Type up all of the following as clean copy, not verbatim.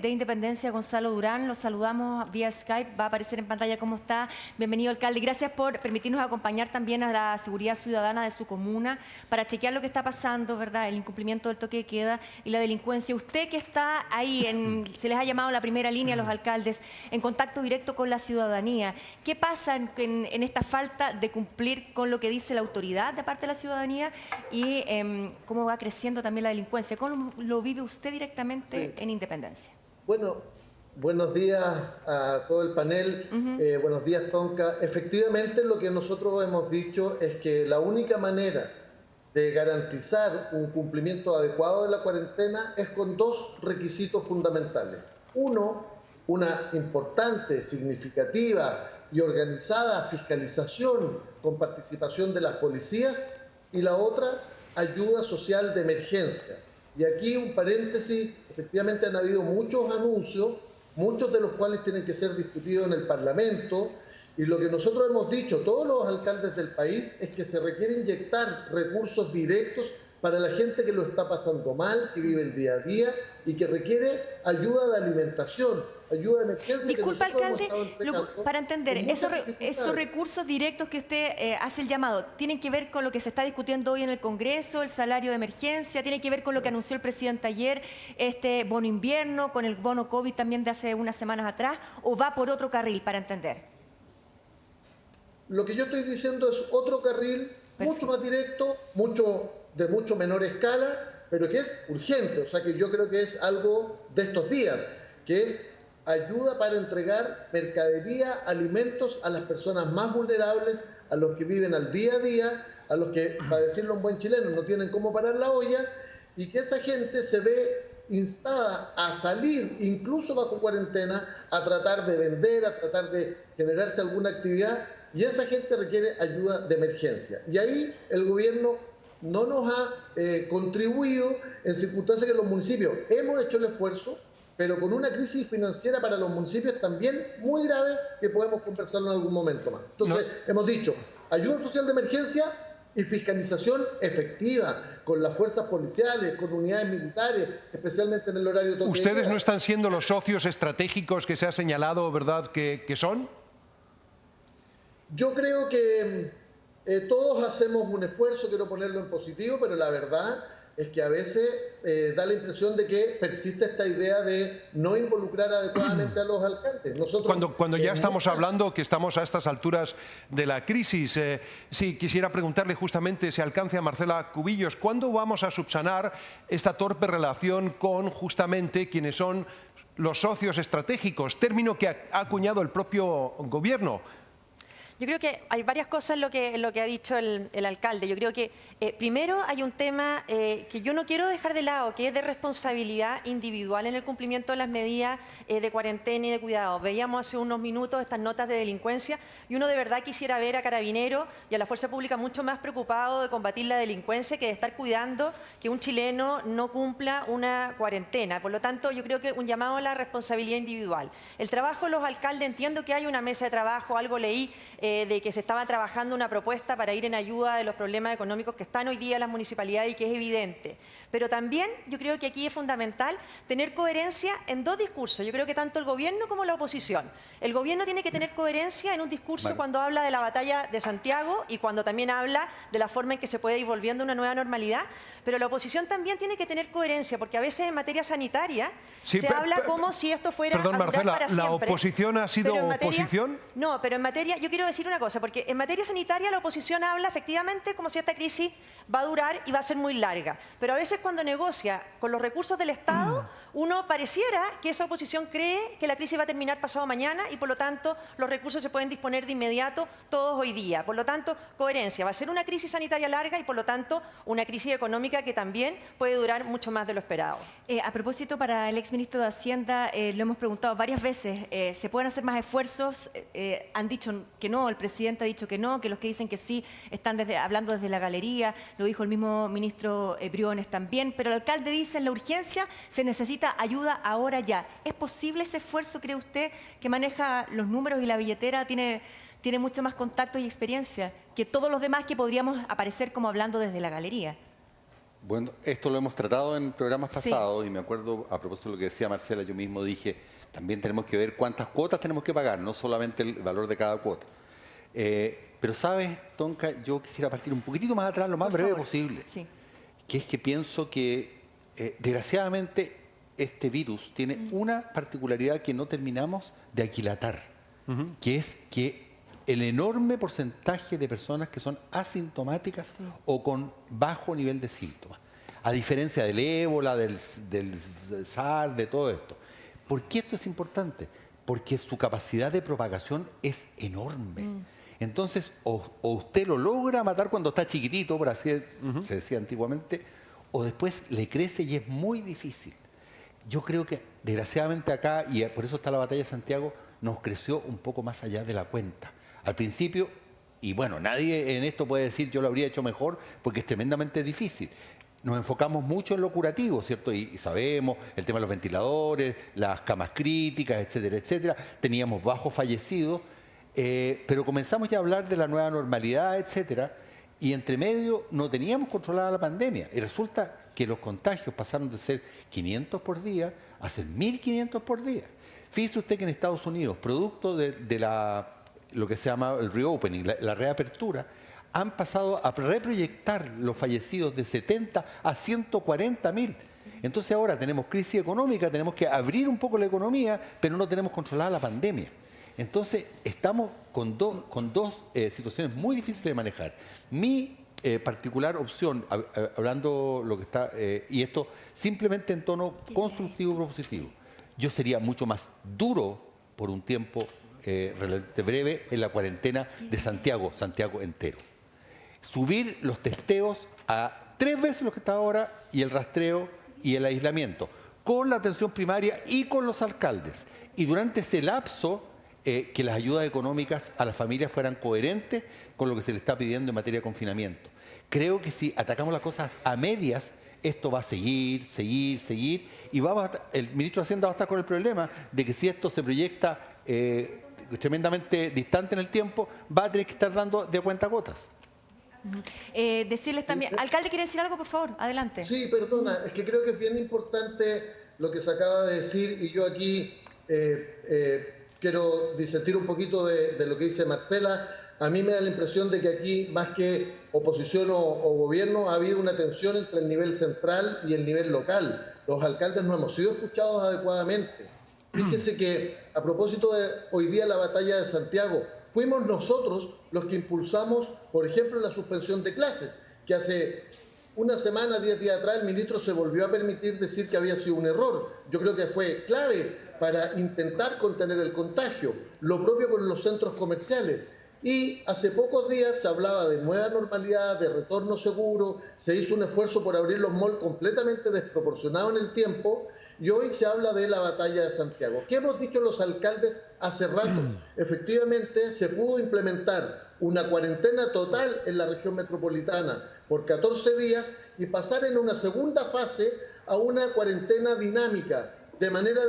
de Independencia, Gonzalo Durán. Los saludamos vía Skype, va a aparecer en pantalla cómo está. Bienvenido, alcalde. Gracias por permitirnos acompañar también a la seguridad ciudadana de su comuna para chequear lo que está pasando, ¿verdad? El incumplimiento del toque de queda y la delincuencia. Usted que está ahí, se les ha llamado la primera línea a los alcaldes, en contacto directo con la ciudadanía. ¿Qué pasa en esta falta de cumplir con lo que dice la autoridad de parte de la ciudadanía y cómo va creciendo también la delincuencia? ¿Cómo lo vive usted directamente en Independencia? Bueno, buenos días a todo el panel. Buenos días, Tonka. Efectivamente, lo que nosotros hemos dicho es que la única manera de garantizar un cumplimiento adecuado de la cuarentena es con dos requisitos fundamentales. Uno, una importante, significativa y organizada fiscalización con participación de las policías, y la otra, ayuda social de emergencia. Y aquí un paréntesis, efectivamente han habido muchos anuncios, muchos de los cuales tienen que ser discutidos en el Parlamento, y lo que nosotros hemos dicho, todos los alcaldes del país, es que se requiere inyectar recursos directos para la gente que lo está pasando mal, que vive el día a día y que requiere ayuda de alimentación, ayuda de emergencia. Disculpa, alcalde, para entender, esos recursos directos que usted hace el llamado, ¿tienen que ver con lo que se está discutiendo hoy en el Congreso, el salario de emergencia? ¿Tiene que ver con lo que anunció el presidente ayer, este bono invierno, con el bono COVID también de hace unas semanas atrás? ¿O va por otro carril, para entender? Lo que yo estoy diciendo es otro carril, mucho más directo, de mucho menor escala, pero que es urgente. O sea que yo creo que es algo de estos días, que es ayuda para entregar mercadería, alimentos a las personas más vulnerables, a los que viven al día a día, a los que, para decirlo en buen chileno, no tienen cómo parar la olla, y que esa gente se ve instada a salir, incluso bajo cuarentena, a tratar de vender, a tratar de generarse alguna actividad, y esa gente requiere ayuda de emergencia. Y ahí el gobierno no nos ha contribuido en circunstancias que los municipios hemos hecho el esfuerzo, pero con una crisis financiera para los municipios también muy grave, que podemos conversarlo en algún momento más. Entonces, hemos dicho, ayuda social de emergencia y fiscalización efectiva, con las fuerzas policiales, con unidades militares, especialmente en el horario toque de queda. ¿Ustedes no están siendo los socios estratégicos que se ha señalado, verdad, que son? Yo creo que todos hacemos un esfuerzo, quiero ponerlo en positivo, pero la verdad es que a veces da la impresión de que persiste esta idea de no involucrar adecuadamente a los alcaldes. Nosotros, cuando ya estamos hablando que estamos a estas alturas de la crisis, sí, quisiera preguntarle justamente si alcance a Marcela Cubillos, ¿cuándo vamos a subsanar esta torpe relación con justamente quienes son los socios estratégicos, término que ha acuñado el propio gobierno? Yo creo que hay varias cosas en lo que ha dicho el alcalde. Yo creo que primero hay un tema que yo no quiero dejar de lado, que es de responsabilidad individual en el cumplimiento de las medidas de cuarentena y de cuidado. Veíamos hace unos minutos estas notas de delincuencia y uno de verdad quisiera ver a Carabineros y a la Fuerza Pública mucho más preocupado de combatir la delincuencia que de estar cuidando que un chileno no cumpla una cuarentena. Por lo tanto, yo creo que un llamado a la responsabilidad individual. El trabajo de los alcaldes, entiendo que hay una mesa de trabajo, algo leí, de que se estaba trabajando una propuesta para ir en ayuda de los problemas económicos que están hoy día en las municipalidades y que es evidente. Pero también yo creo que aquí es fundamental tener coherencia en dos discursos. Yo creo que tanto el gobierno como la oposición. El gobierno tiene que tener coherencia en un discurso cuando habla de la batalla de Santiago y cuando también habla de la forma en que se puede ir volviendo a una nueva normalidad, pero la oposición también tiene que tener coherencia, porque a veces en materia sanitaria se habla como si esto fuera Perdón, a durar Marcela, para siempre. ¿la oposición ha sido oposición? No, pero en materia, yo quiero decir una cosa, porque en materia sanitaria la oposición habla efectivamente como si esta crisis va a durar y va a ser muy larga. Pero a veces cuando negocia con los recursos del Estado, uno pareciera que esa oposición cree que la crisis va a terminar pasado mañana y por lo tanto los recursos se pueden disponer de inmediato todos hoy día. Por lo tanto, coherencia. Va a ser una crisis sanitaria larga y por lo tanto una crisis económica que también puede durar mucho más de lo esperado. A propósito, para el exministro de Hacienda, lo hemos preguntado varias veces, ¿se pueden hacer más esfuerzos? Han dicho que no, el presidente ha dicho que no, que los que dicen que sí están hablando desde la galería, lo dijo el mismo ministro Briones también, pero el alcalde dice en la urgencia se necesita ayuda ahora ya. ¿Es posible ese esfuerzo, cree usted, que maneja los números y la billetera, tiene mucho más contacto y experiencia que todos los demás que podríamos aparecer como hablando desde la galería? Bueno, esto lo hemos tratado en programas pasados y me acuerdo, a propósito de lo que decía Marcela, yo mismo dije, también tenemos que ver cuántas cuotas tenemos que pagar, no solamente el valor de cada cuota. Pero sabes, Tonka, yo quisiera partir un poquitito más atrás, lo más breve posible. Sí. Que es que pienso que, desgraciadamente, este virus tiene una particularidad que no terminamos de aquilatar, que es que el enorme porcentaje de personas que son asintomáticas o con bajo nivel de síntomas, a diferencia del ébola, del SARS, de todo esto. ¿Por qué esto es importante? Porque su capacidad de propagación es enorme. Entonces, o usted lo logra matar cuando está chiquitito, por así se decía antiguamente, o después le crece y es muy difícil. Yo creo que, desgraciadamente acá, y por eso está la batalla de Santiago, nos creció un poco más allá de la cuenta. Al principio, y bueno, nadie en esto puede decir yo lo habría hecho mejor, porque es tremendamente difícil. Nos enfocamos mucho en lo curativo, ¿cierto? Y sabemos el tema de los ventiladores, las camas críticas, etcétera, etcétera. Teníamos bajos fallecidos, pero comenzamos ya a hablar de la nueva normalidad, etcétera, y entre medio no teníamos controlada la pandemia. Y resulta que los contagios pasaron de ser 500 por día a ser 1.500 por día. Fíjese usted que en Estados Unidos, producto de lo que se llama el reopening, la reapertura, han pasado a reproyectar los fallecidos de 70 a 140.000. Entonces ahora tenemos crisis económica, tenemos que abrir un poco la economía, pero no tenemos controlada la pandemia. Entonces estamos con dos situaciones muy difíciles de manejar. Mi particular opción, hablando lo que está, y esto simplemente en tono constructivo y propositivo, yo sería mucho más duro por un tiempo relativamente breve en la cuarentena de Santiago entero. Subir los testeos a 3 veces lo que está ahora y el rastreo y el aislamiento, con la atención primaria y con los alcaldes. Y durante ese lapso, que las ayudas económicas a las familias fueran coherentes con lo que se le está pidiendo en materia de confinamiento. Creo que si atacamos las cosas a medias, esto va a seguir, y el ministro de Hacienda va a estar con el problema de que si esto se proyecta tremendamente distante en el tiempo, va a tener que estar dando de cuentagotas. Decirles también, alcalde, ¿quiere decir algo, por favor? Adelante. Sí, perdona, es que creo que es bien importante lo que se acaba de decir y yo aquí quiero disentir un poquito de lo que dice Marcela. A mí me da la impresión de que aquí, más que oposición o gobierno, ha habido una tensión entre el nivel central y el nivel local. Los alcaldes no hemos sido escuchados adecuadamente. Fíjese que, a propósito de hoy día la batalla de Santiago, fuimos nosotros los que impulsamos, por ejemplo, la suspensión de clases, que hace una semana, 10 días atrás, el ministro se volvió a permitir decir que había sido un error. Yo creo que fue clave para intentar contener el contagio. Lo propio con los centros comerciales. Y hace pocos días se hablaba de nueva normalidad, de retorno seguro, se hizo un esfuerzo por abrir los malls completamente desproporcionado en el tiempo, y hoy se habla de la batalla de Santiago. ¿Qué hemos dicho los alcaldes hace rato? Efectivamente, se pudo implementar una cuarentena total en la región metropolitana por 14 días y pasar en una segunda fase a una cuarentena dinámica, de manera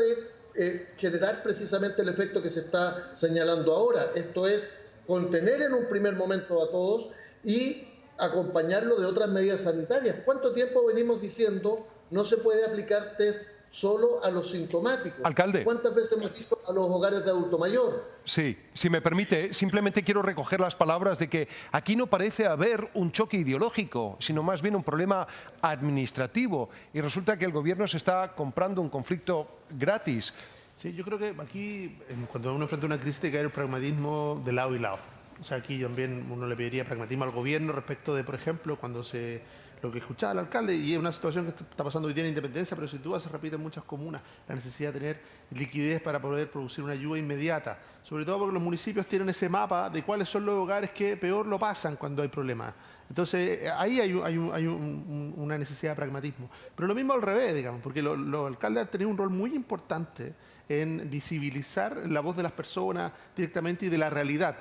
de generar precisamente el efecto que se está señalando ahora. Esto es contener en un primer momento a todos y acompañarlo de otras medidas sanitarias. ¿Cuánto tiempo venimos diciendo no se puede aplicar test solo a los sintomáticos? Alcalde. ¿Cuántas veces hemos dicho a los hogares de adulto mayor? Sí, si me permite, simplemente quiero recoger las palabras de que aquí no parece haber un choque ideológico, sino más bien un problema administrativo. Y resulta que el gobierno se está comprando un conflicto gratis. Sí, yo creo que aquí, cuando uno enfrenta una crisis, tiene que haber el pragmatismo de lado y lado. O sea, aquí también uno le pediría pragmatismo al gobierno respecto de, por ejemplo, lo que escuchaba el alcalde, y es una situación que está pasando hoy día en Independencia, pero sin duda se repite en muchas comunas, la necesidad de tener liquidez para poder producir una ayuda inmediata, sobre todo porque los municipios tienen ese mapa de cuáles son los hogares que peor lo pasan cuando hay problemas. Entonces, ahí hay una necesidad de pragmatismo. Pero lo mismo al revés, digamos, porque los alcaldes han tenido un rol muy importante en visibilizar la voz de las personas directamente y de la realidad.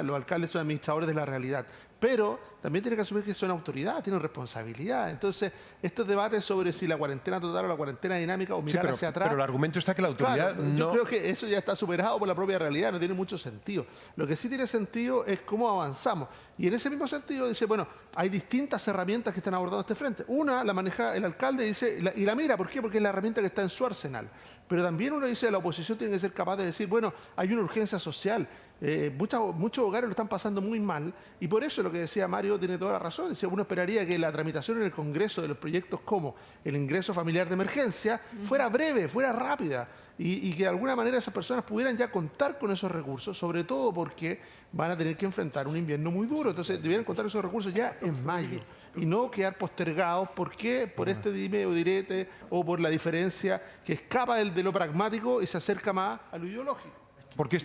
Los alcaldes son administradores de la realidad. Pero también tienen que asumir que son autoridad, tienen responsabilidad. Entonces, estos debates sobre si la cuarentena total o la cuarentena dinámica o mirar hacia atrás... Pero el argumento está que la autoridad claro, no... Yo creo que eso ya está superado por la propia realidad, no tiene mucho sentido. Lo que sí tiene sentido es cómo avanzamos. Y en ese mismo sentido dice, bueno, hay distintas herramientas que están abordando este frente. Una la maneja el alcalde y la mira, ¿por qué? Porque es la herramienta que está en su arsenal. Pero también uno dice, la oposición tiene que ser capaz de decir, bueno, hay una urgencia social, muchos hogares lo están pasando muy mal, y por eso lo que decía Mario tiene toda la razón. Dice, uno esperaría que la tramitación en el Congreso de los proyectos como el ingreso familiar de emergencia fuera breve, fuera rápida, y que de alguna manera esas personas pudieran ya contar con esos recursos, sobre todo porque van a tener que enfrentar un invierno muy duro. Entonces debieran contar esos recursos ya en mayo y no quedar postergados. ¿Por qué? Por este dime o direte o por la diferencia que escapa de lo pragmático y se acerca más a lo ideológico. Porque